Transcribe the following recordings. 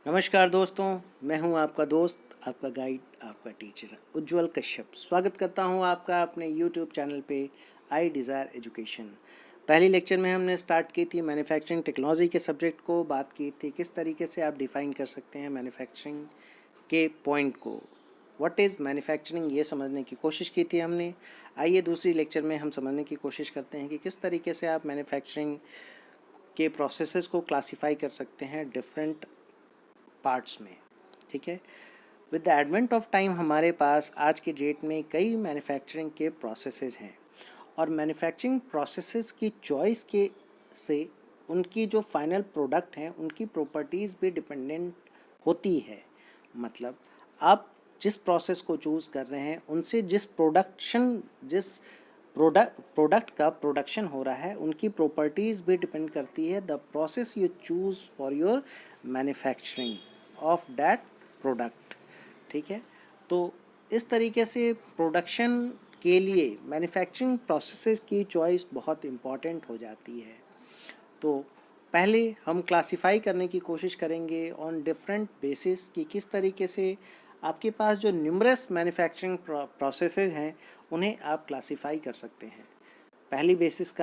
नमस्कार दोस्तों, मैं हूं आपका दोस्त, आपका गाइड, आपका टीचर उज्जवल कश्यप। स्वागत करता हूं आपका अपने YouTube चैनल पे आई डिज़ायर एजुकेशन। पहली लेक्चर में हमने स्टार्ट की थी मैन्युफैक्चरिंग टेक्नोलॉजी के सब्जेक्ट को, बात की थी किस तरीके से आप डिफ़ाइन कर सकते हैं मैन्युफैक्चरिंग के पॉइंट को। व्हाट इज़ मैन्युफैक्चरिंग, ये समझने की कोशिश की थी हमने। आइए दूसरी लेक्चर में हम समझने की कोशिश करते हैं कि किस तरीके से आप मैन्युफैक्चरिंग के प्रोसेसेस को क्लासीफाई कर सकते हैं डिफरेंट पार्ट्स में। ठीक है, with the advent of time हमारे पास आज की डेट में कई मैन्युफैक्चरिंग के प्रोसेसेस हैं और मैन्युफैक्चरिंग प्रोसेसेस की चॉइस के से उनकी जो फाइनल प्रोडक्ट हैं उनकी प्रॉपर्टीज़ भी डिपेंडेंट होती है। मतलब आप जिस प्रोसेस को चूज़ कर रहे हैं उनसे जिस प्रोडक्ट का प्रोडक्शन हो रहा है उनकी प्रॉपर्टीज़ भी डिपेंड करती है the process you choose for your manufacturing of that product. ठीक है, तो इस तरीके से प्रोडक्शन के लिए मैन्युफैक्चरिंग प्रोसेसेस की चॉइस बहुत इम्पॉर्टेंट हो जाती है। तो पहले हम क्लासिफाई करने की कोशिश करेंगे ऑन डिफरेंट बेसिस कि किस तरीके से आपके पास जो न्यूमरस मैन्युफैक्चरिंग प्रोसेसेस हैं उन्हें आप क्लासिफाई कर सकते हैं। पहली बेसिस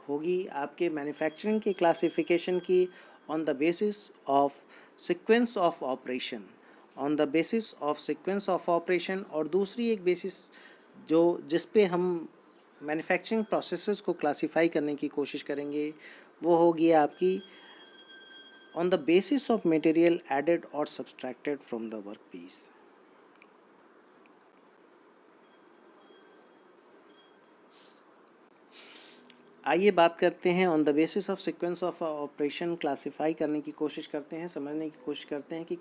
होगी आपके मैन्युफैक्चरिंग की क्लासिफिकेशन की on the basis of sequence of operation, और दूसरी एक बेसिस जो जिस पे हम मैन्युफैक्चरिंग प्रोसेसेस को क्लासिफाई करने की कोशिश करेंगे वो होगी आपकी on the basis of material added और subtracted from the work piece. आइए बात करते हैं on the basis of sequence of operation. Classify करने की कोशिश करते हैं, समझने की कोशिश करते हैं कि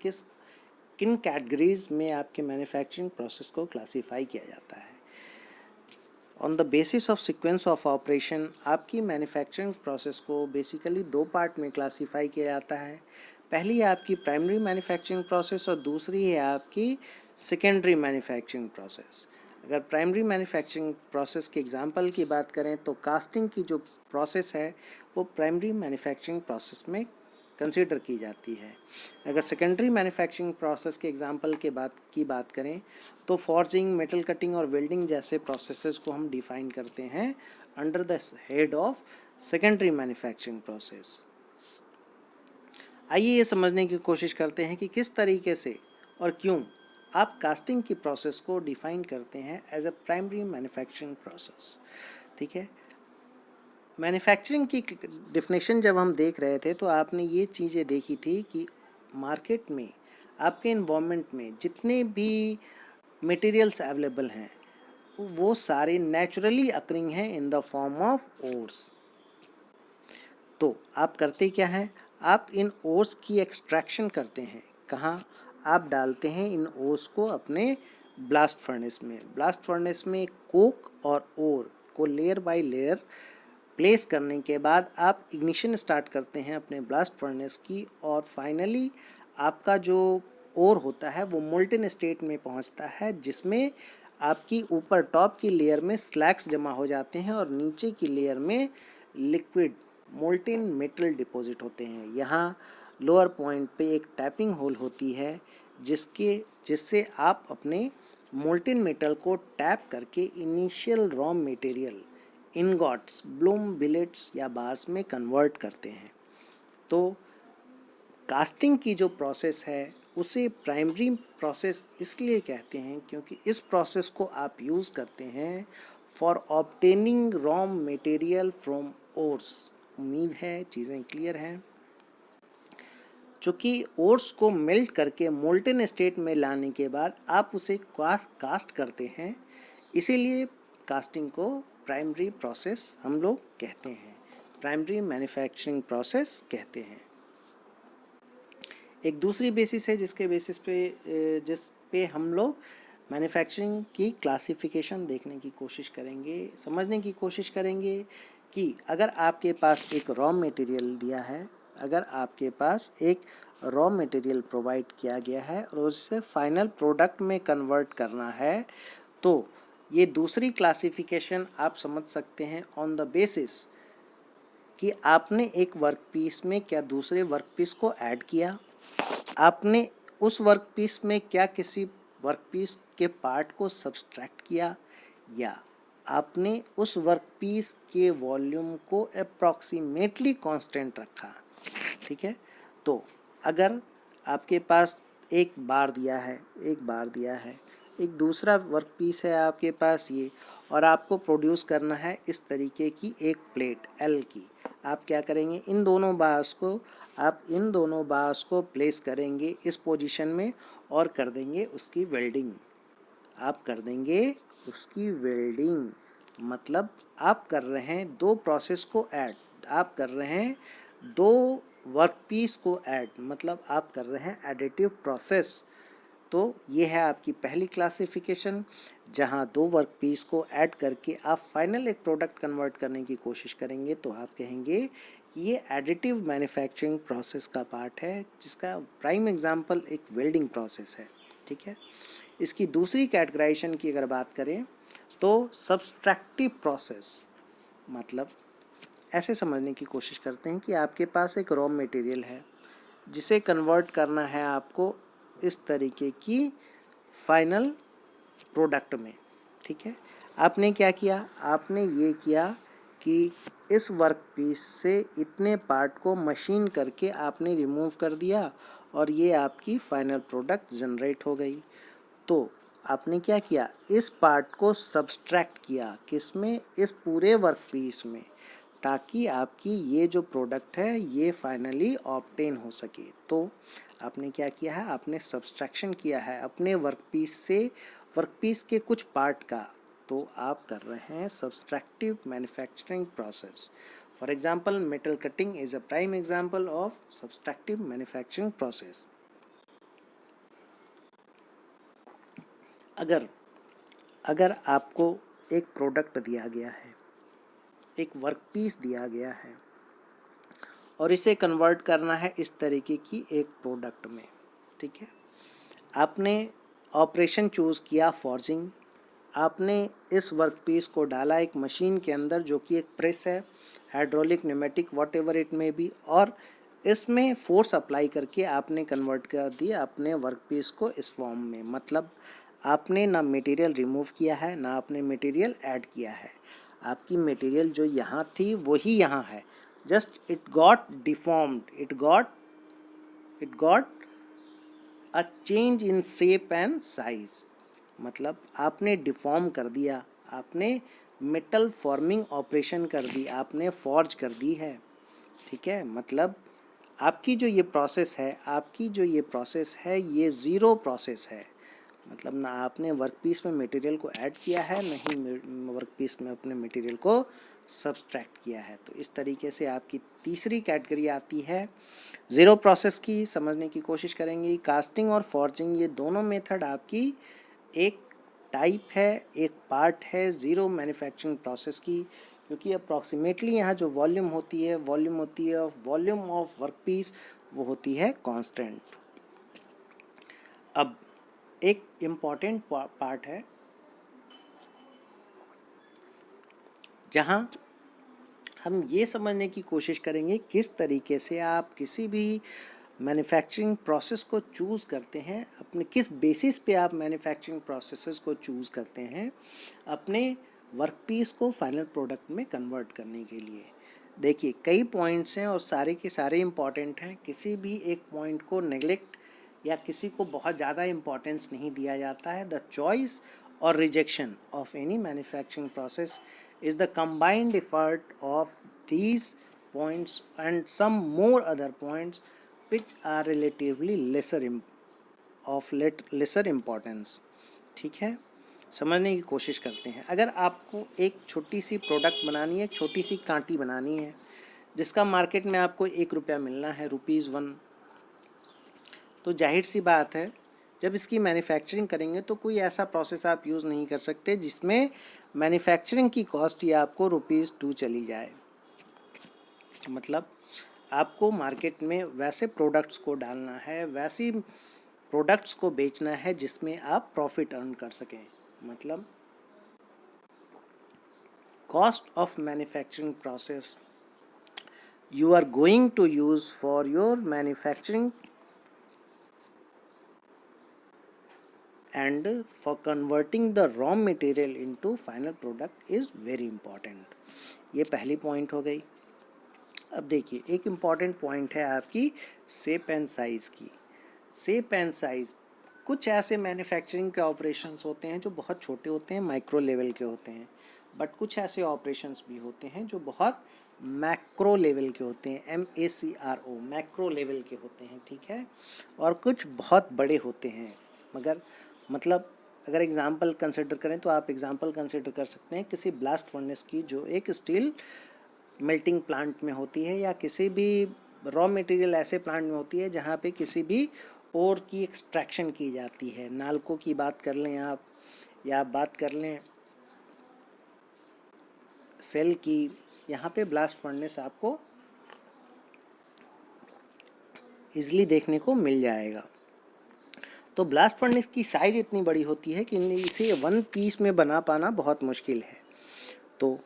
किन कैटेगरीज में आपके मैन्युफैक्चरिंग प्रोसेस को क्लासिफाई किया जाता है। On the basis of sequence of operation आपकी मैन्युफैक्चरिंग प्रोसेस को बेसिकली दो पार्ट में क्लासिफाई किया जाता है। पहली है आपकी प्राइमरी मैन्युफैक्चरिंग प्रोसेस और दूसरी है आपकी सेकेंडरी मैन्युफैक्चरिंग प्रोसेस। अगर प्राइमरी मैन्युफैक्चरिंग प्रोसेस के एग्जांपल की बात करें तो कास्टिंग की जो प्रोसेस है वो प्राइमरी मैन्युफैक्चरिंग प्रोसेस में कंसीडर की जाती है। अगर सेकेंडरी मैन्युफैक्चरिंग प्रोसेस के एग्जांपल की बात करें तो फॉर्जिंग, मेटल कटिंग और वेल्डिंग जैसे प्रोसेसेस को हम डिफाइन करते हैं under the head of secondary manufacturing process. आइए ये समझने की कोशिश करते हैं कि किस तरीके से और क्यों आप कास्टिंग की प्रोसेस को डिफाइन करते हैं as a primary manufacturing process. ठीक है, मैन्युफैक्चरिंग की डिफिनेशन जब हम देख रहे थे तो आपने ये चीज़ें देखी थी कि मार्केट में आपके इन्वायरमेंट में जितने भी मटेरियल्स अवेलेबल हैं वो सारे नेचुरली अकरिंग हैं in the form of ores. तो आप करते क्या हैं, आप इन ओर्स की एक्सट्रैक्शन करते हैं। कहाँ? आप डालते हैं इन ओर्स को अपने ब्लास्ट फर्नेस में। ब्लास्ट फर्नेस में कोक और ओर को लेयर बाय लेयर प्लेस करने के बाद आप इग्निशन स्टार्ट करते हैं अपने ब्लास्ट फर्नेस की और फाइनली आपका जो ओर होता है वो मोल्टन स्टेट में पहुंचता है जिसमें आपकी ऊपर टॉप की लेयर में स्लैग्स जमा हो जाते हैं और नीचे की लेयर में लिक्विड मोल्टेन मेटल डिपॉजिट होते हैं। यहाँ लोअर पॉइंट पे एक टैपिंग होल होती है जिससे आप अपने मोल्टेन मेटल को टैप करके initial raw material ingots, Bloom, billets या बार्स में कन्वर्ट करते हैं। तो कास्टिंग की जो प्रोसेस है उसे प्राइमरी प्रोसेस इसलिए कहते हैं क्योंकि इस प्रोसेस को आप यूज़ करते हैं for obtaining raw material from ores. उम्मीद है चीज़ें क्लियर हैं। चूँकि ओर्स को मेल्ट करके मोल्टन स्टेट में लाने के बाद आप उसे कास्ट करते हैं, इसीलिए कास्टिंग को प्राइमरी प्रोसेस हम लोग कहते हैं, प्राइमरी मैन्युफैक्चरिंग प्रोसेस कहते हैं। एक दूसरी बेसिस है जिस पे हम लोग मैन्युफैक्चरिंग की क्लासिफिकेशन देखने की कोशिश करेंगे, समझने की कोशिश करेंगे कि अगर आपके पास एक रॉ मटेरियल दिया है, अगर आपके पास एक रॉ मटेरियल प्रोवाइड किया गया है और उसे फाइनल प्रोडक्ट में कन्वर्ट करना है तो ये दूसरी क्लासिफिकेशन आप समझ सकते हैं ऑन द बेसिस कि आपने एक वर्कपीस में क्या दूसरे वर्कपीस को ऐड किया, आपने उस वर्क पीस में क्या किसी वर्क पीस के पार्ट को सब्सट्रैक्ट किया, या आपने उस वर्क पीस के वॉल्यूम को अप्रॉक्सीमेटली कांस्टेंट रखा। ठीक है, तो अगर आपके पास एक बार दिया है, एक दूसरा वर्क पीस है आपके पास ये, और आपको प्रोड्यूस करना है इस तरीके की एक प्लेट एल की, आप क्या करेंगे, इन दोनों बार्स को प्लेस करेंगे इस पोजीशन में और कर देंगे उसकी वेल्डिंग। मतलब आप कर रहे हैं दो प्रोसेस को ऐड, आप कर रहे हैं दो वर्क पीस को ऐड, मतलब आप कर रहे हैं एडिटिव प्रोसेस। तो ये है आपकी पहली क्लासिफिकेशन, जहां दो वर्क पीस को ऐड करके आप फाइनल एक प्रोडक्ट कन्वर्ट करने की कोशिश करेंगे, तो आप कहेंगे कि ये एडिटिव मैन्युफैक्चरिंग प्रोसेस का पार्ट है, जिसका प्राइम एग्जांपल एक वेल्डिंग प्रोसेस है। ठीक है, इसकी दूसरी कैटेगराइजेशन की अगर बात करें तो सब्सट्रैक्टिव प्रोसेस, मतलब ऐसे समझने की कोशिश करते हैं कि आपके पास एक रॉ मटेरियल है जिसे कन्वर्ट करना है आपको इस तरीके की फाइनल प्रोडक्ट में। ठीक है, आपने क्या किया, आपने ये किया कि इस वर्क पीस से इतने पार्ट को मशीन करके आपने रिमूव कर दिया और ये आपकी फाइनल प्रोडक्ट जनरेट हो गई। तो आपने क्या किया, इस पार्ट को सब्सट्रैक्ट किया, किसमें, इस पूरे वर्क पीस में, ताकि आपकी ये जो प्रोडक्ट है ये फाइनली ऑब्टेन हो सके। तो आपने क्या किया है, आपने सब्सट्रैक्शन किया है अपने वर्क पीस से, वर्क पीस के कुछ पार्ट का। तो आप कर रहे हैं subtractive manufacturing process. For example metal cutting is a prime example of subtractive manufacturing process. अगर आपको एक प्रोडक्ट दिया गया है, एक वर्क पीस दिया गया है और इसे कन्वर्ट करना है इस तरीके की एक प्रोडक्ट में। ठीक है, आपने ऑपरेशन चूज़ किया फॉर्जिंग, आपने इस वर्क पीस को डाला एक मशीन के अंदर जो कि एक प्रेस है, hydraulic, pneumatic, what ever it may be, और इसमें फोर्स अप्लाई करके आपने कन्वर्ट कर दिया अपने वर्क पीस को इस फॉर्म में। मतलब आपने ना मटेरियल रिमूव किया है, ना आपने मटेरियल ऐड किया है, आपकी मटेरियल जो यहाँ थी वही यहाँ है, just it got deformed, it got a change in shape and size. मतलब आपने डिफॉर्म कर दिया, आपने मेटल फॉर्मिंग ऑपरेशन कर दी, आपने फॉर्ज कर दी है। ठीक है, मतलब आपकी जो ये प्रोसेस है ये ज़ीरो प्रोसेस है। मतलब ना आपने वर्कपीस में मटेरियल को ऐड किया है, ना ही वर्कपीस में अपने मटेरियल को सब्सट्रैक्ट किया है। तो इस तरीके से आपकी तीसरी कैटेगरी आती है ज़ीरो प्रोसेस की। समझने की कोशिश करेंगे, कास्टिंग और फॉर्जिंग ये दोनों मेथड आपकी एक टाइप है, एक पार्ट है ज़ीरो मैन्युफैक्चरिंग प्रोसेस की, क्योंकि अप्रॉक्सीमेटली यहाँ जो वॉल्यूम होती है वॉल्यूम ऑफ वर्क पीस वो होती है कांस्टेंट। अब एक इम्पॉर्टेंट पार्ट है जहाँ हम ये समझने की कोशिश करेंगे किस तरीके से आप किसी भी मैन्युफैक्चरिंग प्रोसेस को चूज़ करते हैं, अपने किस बेसिस पे आप मैन्युफैक्चरिंग प्रोसेसेस को चूज़ करते हैं अपने वर्क पीस को फाइनल प्रोडक्ट में कन्वर्ट करने के लिए। देखिए कई पॉइंट्स हैं और सारे के सारे इम्पॉर्टेंट हैं, किसी भी एक पॉइंट को नेग्लेक्ट या किसी को बहुत ज़्यादा इम्पोर्टेंस नहीं दिया जाता है। द चॉइस और rejection of any manufacturing process is the combined effort of these points and some more other points which are relatively lesser importance। ठीक है, समझने की कोशिश करते हैं। अगर आपको एक छोटी सी प्रोडक्ट बनानी है, एक छोटी सी कांटी बनानी है जिसका मार्केट में आपको 1 रुपया मिलना है, ₹1, तो जाहिर सी बात है जब इसकी मैन्युफैक्चरिंग करेंगे तो कोई ऐसा प्रोसेस आप यूज़ नहीं कर सकते जिसमें मैन्युफैक्चरिंग की कॉस्ट ही आपको ₹2 चली जाए। मतलब आपको मार्केट में वैसे प्रोडक्ट्स को डालना है, वैसी प्रोडक्ट्स को बेचना है जिसमें आप प्रॉफिट अर्न कर सकें। मतलब cost of manufacturing process you are going to use for your manufacturing and for converting the raw material into final product is very important। ये पहली पॉइंट हो गई। अब देखिए एक इम्पॉर्टेंट पॉइंट है आपकी शेप एंड साइज़ की। शेप एंड साइज़, कुछ ऐसे मैन्युफैक्चरिंग के ऑपरेशंस होते हैं जो बहुत छोटे होते हैं, माइक्रो लेवल के होते हैं, बट कुछ ऐसे ऑपरेशंस भी होते हैं जो बहुत मैक्रो लेवल के होते हैं, MACRO, मैक्रो लेवल के होते हैं, ठीक है। और कुछ बहुत बड़े होते हैं, मगर मतलब अगर एग्जांपल कंसिडर करें तो आप एग्जांपल कंसिडर कर सकते हैं किसी ब्लास्ट फर्नेस की जो एक स्टील मेल्टिंग प्लांट में होती है, या किसी भी रॉ मटेरियल ऐसे प्लांट में होती है जहाँ पे किसी भी ओर की एक्सट्रैक्शन की जाती है। नालको की बात कर लें आप, या आप बात कर लें सेल की, यहाँ पे ब्लास्ट फर्नेस आपको इजीली देखने को मिल जाएगा। तो ब्लास्ट फर्नेस की साइज इतनी बड़ी होती है कि इसे वन पीस में बना पाना बहुत मुश्किल है। तो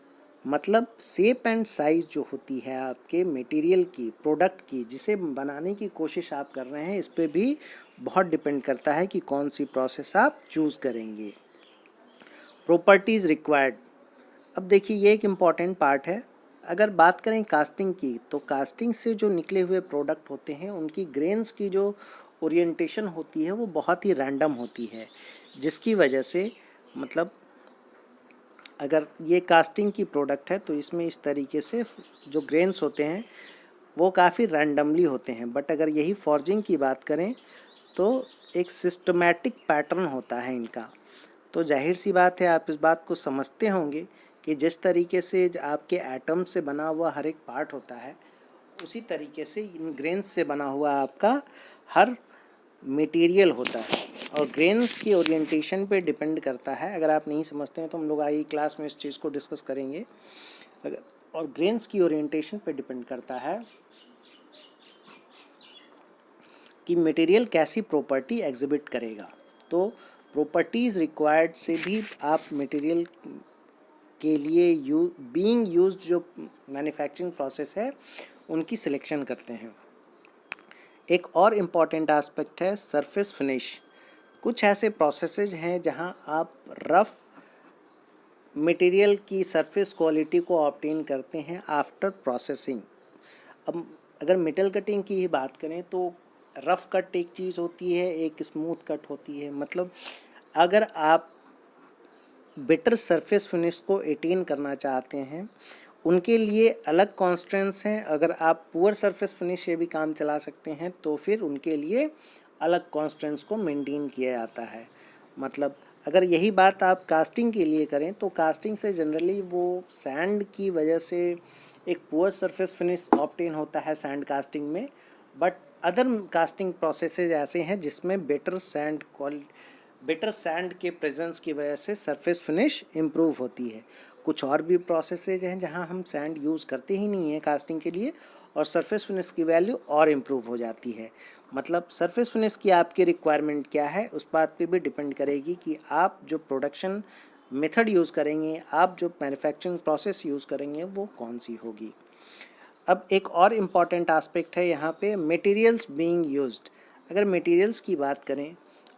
मतलब शेप एंड साइज जो होती है आपके मटेरियल की, प्रोडक्ट की, जिसे बनाने की कोशिश आप कर रहे हैं, इस पे भी बहुत डिपेंड करता है कि कौन सी प्रोसेस आप चूज़ करेंगे। प्रॉपर्टीज़ रिक्वायर्ड, अब देखिए ये एक इम्पॉर्टेंट पार्ट है। अगर बात करें कास्टिंग की, तो कास्टिंग से जो निकले हुए प्रोडक्ट होते हैं उनकी ग्रेन्स की जो ओरिएंटेशन होती है वो बहुत ही रैंडम होती है, जिसकी वजह से मतलब अगर ये कास्टिंग की प्रोडक्ट है तो इसमें इस तरीके से जो ग्रेन्स होते हैं वो काफ़ी रैंडमली होते हैं। बट अगर यही फॉर्जिंग की बात करें तो एक सिस्टमैटिक पैटर्न होता है इनका। तो जाहिर सी बात है आप इस बात को समझते होंगे कि जिस तरीके से आपके एटम से बना हुआ हर एक पार्ट होता है, उसी तरीके से इन ग्रेन्स से बना हुआ आपका हर मटेरियल होता है, और ग्रेन्स की ओरिएंटेशन पे डिपेंड करता है। अगर आप नहीं समझते हैं तो हम लोग आई क्लास में इस चीज़ को डिस्कस करेंगे। अगर और ग्रेन्स की ओरिएंटेशन पे डिपेंड करता है कि मटेरियल कैसी प्रॉपर्टी एग्जिबिट करेगा। तो प्रॉपर्टीज़ रिक्वायर्ड से भी आप मटेरियल के लिए बीइंग यूज्ड जो मैन्युफैक्चरिंग प्रोसेस है उनकी सिलेक्शन करते हैं। एक और इम्पॉर्टेंट एस्पेक्ट है सरफेस फिनिश। कुछ ऐसे प्रोसेसेज हैं जहां आप रफ मटेरियल की सरफेस क्वालिटी को ऑब्टेन करते हैं आफ्टर प्रोसेसिंग। अब अगर मेटल कटिंग की ही बात करें तो रफ कट एक चीज़ होती है, एक स्मूथ कट होती है। मतलब अगर आप बेटर सरफेस फिनिश को अटेन करना चाहते हैं उनके लिए अलग कॉन्स्टेंट्स हैं। अगर आप पुअर सरफेस फिनिश से भी काम चला सकते हैं तो फिर उनके लिए अलग कॉन्स्टेंट्स को मेंटेन किया जाता है। मतलब अगर यही बात आप कास्टिंग के लिए करें तो कास्टिंग से जनरली वो सैंड की वजह से एक पुअर सरफेस फिनिश ऑब्टेन होता है सैंड कास्टिंग में। बट अदर कास्टिंग प्रोसेसेज ऐसे हैं जिसमें बेटर सैंड के प्रेजेंस की वजह से सरफेस फिनिश इम्प्रूव होती है। कुछ और भी प्रोसेसेज हैं जहां हम सैंड यूज़ करते ही नहीं हैं कास्टिंग के लिए, और सरफेस फिनिश की वैल्यू और इम्प्रूव हो जाती है। मतलब सरफेस फिनिश की आपकी रिक्वायरमेंट क्या है उस बात पे भी डिपेंड करेगी कि आप जो प्रोडक्शन मेथड यूज़ करेंगे, आप जो मैन्युफैक्चरिंग प्रोसेस यूज़ करेंगे वो कौन सी होगी। अब एक और इम्पॉर्टेंट एस्पेक्ट है यहाँ पे मटेरियल्स बीइंग यूज्ड। अगर मटेरियल्स की बात करें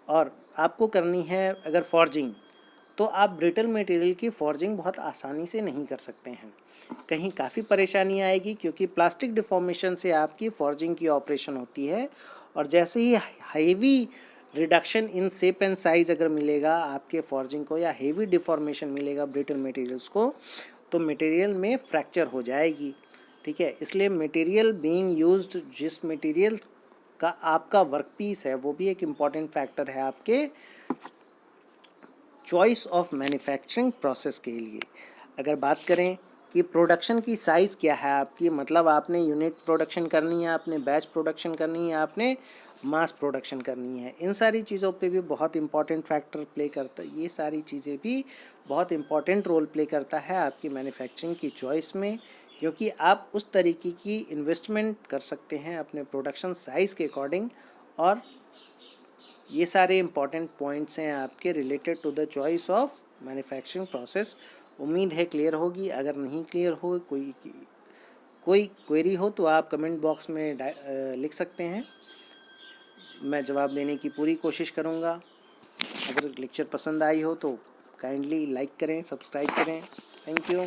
और आपको करनी है अगर फॉर्जिंग, तो आप ब्रिटल मटेरियल की फॉर्जिंग बहुत आसानी से नहीं कर सकते हैं। कहीं काफ़ी परेशानी आएगी क्योंकि प्लास्टिक डिफॉर्मेशन से आपकी फॉर्जिंग की ऑपरेशन होती है, और जैसे ही heavy reduction in shape and size अगर मिलेगा आपके फॉर्जिंग को, या हेवी डिफॉर्मेशन मिलेगा ब्रिटल मटेरियल्स को, तो मटेरियल में फ्रैक्चर हो जाएगी। ठीक है, इसलिए मटेरियल बीइंग यूज्ड, जिस मटेरियल का आपका वर्क पीस है वो भी एक इम्पॉर्टेंट फैक्टर है आपके चॉइस ऑफ मैन्युफैक्चरिंग प्रोसेस के लिए। अगर बात करें कि प्रोडक्शन की साइज़ क्या है आपकी, मतलब आपने यूनिट प्रोडक्शन करनी है, आपने बैच प्रोडक्शन करनी है, आपने मास प्रोडक्शन करनी है, इन सारी चीज़ों पे भी बहुत इंपॉर्टेंट फैक्टर प्ले करता है। ये सारी चीज़ें भी बहुत इंपॉर्टेंट रोल प्ले करता है आपकी मैन्युफैक्चरिंग की चॉइस में, क्योंकि आप उस तरीके की इन्वेस्टमेंट कर सकते हैं अपने प्रोडक्शन साइज़ के अकॉर्डिंग। और ये सारे इंपॉर्टेंट पॉइंट्स हैं आपके related to the choice of manufacturing process. उम्मीद है क्लियर होगी। अगर नहीं क्लियर हो, कोई क्वेरी हो तो आप कमेंट बॉक्स में लिख सकते हैं, मैं जवाब देने की पूरी कोशिश करूँगा। अगर अगर लेक्चर पसंद आई हो तो काइंडली लाइक करें, सब्सक्राइब करें। Thank you.